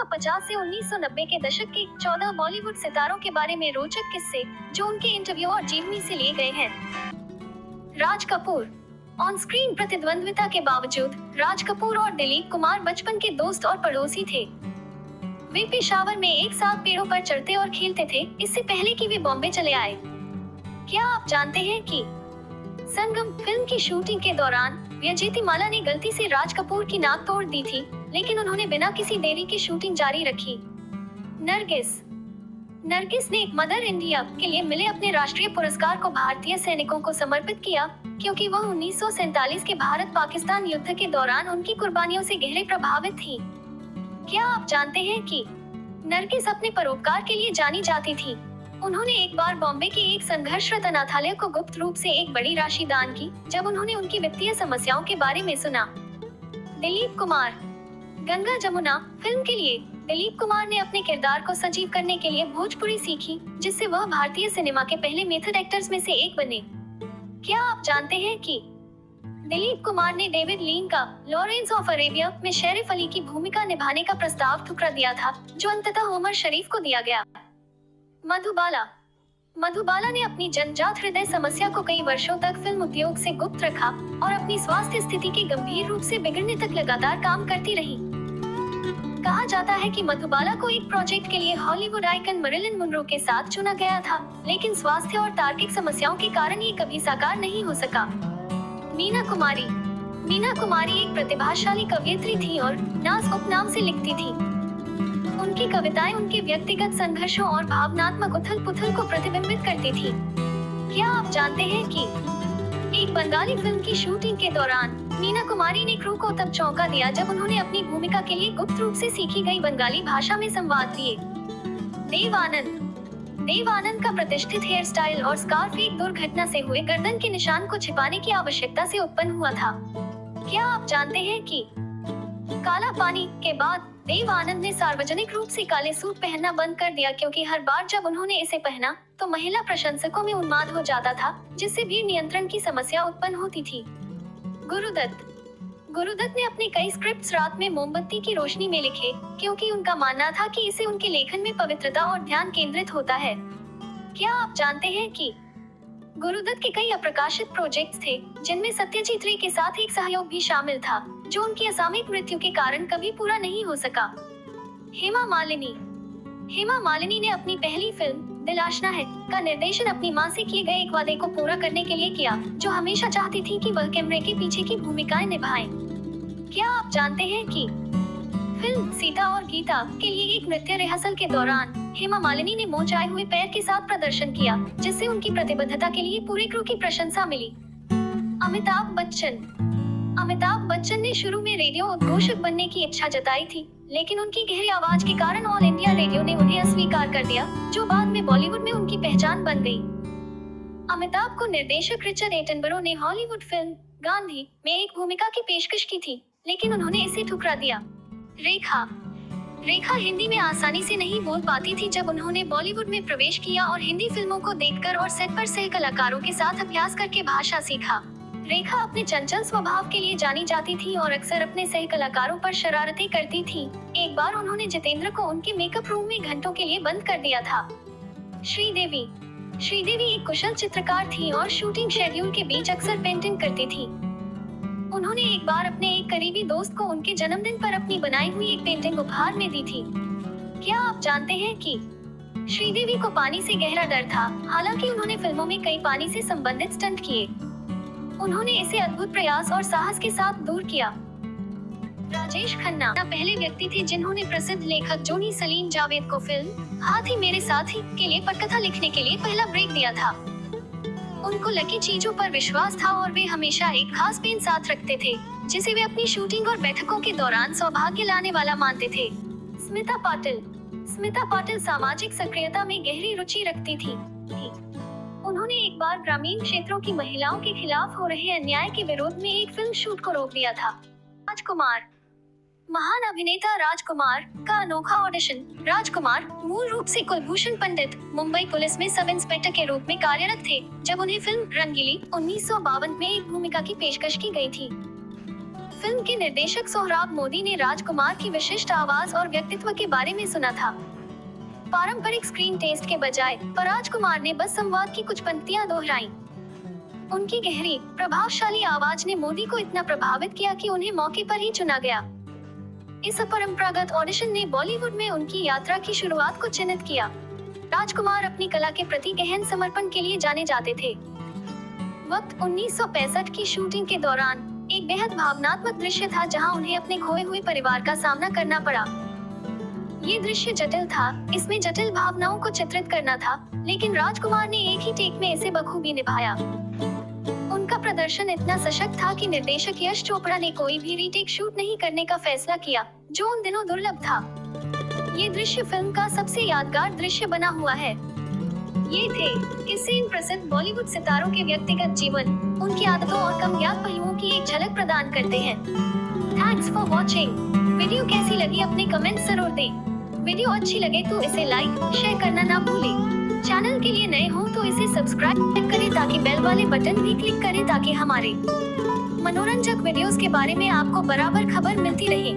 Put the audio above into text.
1950 से 1990 के दशक के 14 बॉलीवुड सितारों के बारे में रोचक किस्से जो उनके इंटरव्यू और जीवनी से लिए गए हैं। राज कपूर। ऑन स्क्रीन प्रतिद्वंद्विता के बावजूद राज कपूर और दिलीप कुमार बचपन के दोस्त और पड़ोसी थे। वे पेशावर में एक साथ पेड़ों पर चढ़ते और खेलते थे, इससे पहले कि वे बॉम्बे चले आए। क्या आप जानते हैं कि संगम फिल्म की शूटिंग के दौरान विजयमाला ने गलती से राज कपूर की नाक तोड़ दी थी, लेकिन उन्होंने बिना किसी देरी के शूटिंग जारी रखी। नरगिस ने मदर इंडिया के लिए मिले अपने राष्ट्रीय पुरस्कार को भारतीय सैनिकों को समर्पित किया, क्योंकि वह 1947 के भारत पाकिस्तान युद्ध के दौरान उनकी कुर्बानियों से गहरे प्रभावित थी। क्या आप जानते हैं कि नरगिस अपने परोपकार के लिए जानी जाती थी? उन्होंने एक बार बॉम्बे के एक संघर्षरत अनाथालय को गुप्त रूप से एक बड़ी राशि दान की, जब उन्होंने उनकी वित्तीय समस्याओं के बारे में सुना। दिलीप कुमार। गंगा जमुना फिल्म के लिए दिलीप कुमार ने अपने किरदार को सजीव करने के लिए भोजपुरी सीखी, जिससे वह भारतीय सिनेमा के पहले मेथड एक्टर्स में से एक बने। क्या आप जानते हैं कि दिलीप कुमार ने डेविड लीन का लॉरेंस ऑफ अरेबिया में शेरिफ अली की भूमिका निभाने का प्रस्ताव ठुकरा दिया था, जो अंततः उमर शरीफ को दिया गया। मधुबाला ने अपनी जन्मजात हृदय समस्या को कई वर्षों तक फिल्म उद्योग से गुप्त रखा और अपनी स्वास्थ्य स्थिति के गंभीर रूप से बिगड़ने तक लगातार काम करती रही। कहा जाता है कि मधुबाला को एक प्रोजेक्ट के लिए हॉलीवुड आइकन मरिलिन मुनरो के साथ चुना गया था, लेकिन स्वास्थ्य और तार्किक समस्याओं के कारण ये कभी साकार नहीं हो सका। मीना कुमारी एक प्रतिभाशाली कवयित्री थी और नाज उपनाम से लिखती थी। उनकी कविताएं उनके व्यक्तिगत संघर्षों और भावनात्मक उथल-पुथल को प्रतिबिंबित करती थी। क्या आप जानते हैं कि एक बंगाली फिल्म की शूटिंग के दौरान मीना कुमारी ने क्रू को तब चौंका दिया जब उन्होंने अपनी भूमिका के लिए गुप्त रूप से सीखी गई बंगाली भाषा में संवाद दिए। देव आनंद का प्रतिष्ठित हेयर स्टाइल और स्कार्फ एक दुर्घटना से हुए गर्दन के निशान को छिपाने की आवश्यकता से उत्पन्न हुआ था। क्या आप जानते हैं कि काला पानी के बाद देव आनंद ने सार्वजनिक रूप से काले सूट पहनना बंद कर दिया, क्योंकि हर बार जब उन्होंने इसे पहना तो महिला प्रशंसकों में उन्माद हो जाता था, जिससे भीड़ नियंत्रण की समस्या उत्पन्न होती थी। गुरुदत्त ने अपने कई स्क्रिप्ट्स रात में मोमबत्ती की रोशनी में लिखे, क्योंकि उनका मानना था कि इससे उनके लेखन में पवित्रता और ध्यान केंद्रित होता है। क्या आप जानते हैं कि गुरुदत्त के कई अप्रकाशित प्रोजेक्ट्स थे, जिनमें सत्यजीत रे के साथ एक सहयोग भी शामिल था, जो उनकी असामयिक मृत्यु के कारण कभी पूरा नहीं हो सका। हेमा मालिनी ने अपनी पहली फिल्म दिल आशना है का निर्देशन अपनी मां से किए गए एक वादे को पूरा करने के लिए किया, जो हमेशा चाहती थी कि वह कैमरे के पीछे की भूमिकाएं निभाएं। क्या आप जानते हैं कि फिल्म सीता और गीता के लिए एक नृत्य रिहर्सल के दौरान हेमा मालिनी ने मोचाए हुए पैर के साथ प्रदर्शन किया, जिससे उनकी प्रतिबद्धता के लिए पूरे क्रू की प्रशंसा मिली। अमिताभ बच्चन ने शुरू में रेडियो उद्घोषक बनने की इच्छा जताई थी, लेकिन उनकी गहरी आवाज के कारण ऑल इंडिया रेडियो ने उन्हें अस्वीकार कर दिया, जो बाद में बॉलीवुड में उनकी पहचान बन गई। अमिताभ को निर्देशक रिचर्ड एटनबरो ने हॉलीवुड फिल्म गांधी में एक भूमिका की पेशकश की थी, लेकिन उन्होंने इसे ठुकरा दिया। रेखा हिंदी में आसानी से नहीं बोल पाती थी जब उन्होंने बॉलीवुड में प्रवेश किया और हिंदी फिल्मों को देखकर और सेट पर सह कलाकारों के साथ अभ्यास करके भाषा सीखा। रेखा अपने चंचल स्वभाव के लिए जानी जाती थी और अक्सर अपने सह कलाकारों पर शरारतें करती थी। एक बार उन्होंने जितेंद्र को उनके मेकअप रूम में घंटों के लिए बंद कर दिया था। श्रीदेवी एक कुशल चित्रकार थी और शूटिंग शेड्यूल के बीच अक्सर पेंटिंग करती थी। उन्होंने एक बार अपने एक करीबी दोस्त को उनके जन्मदिन पर अपनी बनाई हुई एक पेंटिंग उपहार में दी थी। क्या आप जानते हैं कि श्रीदेवी को पानी से गहरा डर था, हालांकि उन्होंने फिल्मों में कई पानी से संबंधित स्टंट किए। उन्होंने इसे अद्भुत प्रयास और साहस के साथ दूर किया। राजेश खन्ना पहले व्यक्ति थे जिन्होंने प्रसिद्ध लेखक जोनी सलीम जावेद को फिल्म हाथी मेरे साथी के लिए पटकथा लिखने के लिए पहला ब्रेक दिया था। उनको लकी चीजों पर विश्वास था और वे हमेशा एक खास पेन साथ रखते थे, जिसे वे अपनी शूटिंग और बैठकों के दौरान सौभाग्य लाने वाला मानते थे। स्मिता पाटिल सामाजिक सक्रियता में गहरी रुचि रखती थी। उन्होंने एक बार ग्रामीण क्षेत्रों की महिलाओं के खिलाफ हो रहे अन्याय के विरोध में एक फिल्म शूट को रोक दिया था। महान अभिनेता राजकुमार का अनोखा ऑडिशन। राजकुमार मूल रूप से कुलभूषण पंडित मुंबई पुलिस में सब इंस्पेक्टर के रूप में कार्यरत थे, जब उन्हें फिल्म रंगीली 1952 में एक भूमिका की पेशकश की गई थी। फिल्म के निर्देशक सोहराब मोदी ने राजकुमार की विशिष्ट आवाज और व्यक्तित्व के बारे में सुना था। पारंपरिक स्क्रीन टेस्ट के बजाय राजकुमार ने बस संवाद की कुछ पंक्तियां दोहराई। उनकी गहरी, प्रभावशाली आवाज ने मोदी को इतना प्रभावित किया कि उन्हें मौके पर ही चुना गया। इस अपरंपरागत ऑडिशन ने बॉलीवुड में उनकी यात्रा की शुरुआत को चिन्हित किया। राजकुमार अपनी कला के प्रति गहन समर्पण के लिए जाने जाते थे। वक्त 1965 की शूटिंग के दौरान एक बेहद भावनात्मक दृश्य था जहां उन्हें अपने खोए हुए परिवार का सामना करना पड़ा। ये दृश्य जटिल था, इसमें जटिल भावनाओं को चित्रित करना था, लेकिन राजकुमार ने एक ही टेक में इसे बखूबी निभाया। उनका प्रदर्शन इतना सशक्त था कि निर्देशक यश चोपड़ा ने कोई भी रीटेक शूट नहीं करने का फैसला किया, जो उन दिनों दुर्लभ था। ये दृश्य फिल्म का सबसे यादगार दृश्य बना हुआ है। ये थे किस्से इन प्रसिद्ध बॉलीवुड सितारों के व्यक्तिगत जीवन, उनकी आदतों और कम ज्ञात पहलुओं की एक झलक प्रदान करते हैं। Thanks for watching. वीडियो कैसी लगी अपने कमेंट्स जरूर दें। वीडियो अच्छी लगे तो इसे लाइक, शेयर करना ना भूलें। चैनल के लिए नए हो तो इसे सब्सक्राइब करें ताकि बेल वाले बटन भी क्लिक करें ताकि हमारे मनोरंजक वीडियोस के बारे में आपको बराबर खबर मिलती रहे।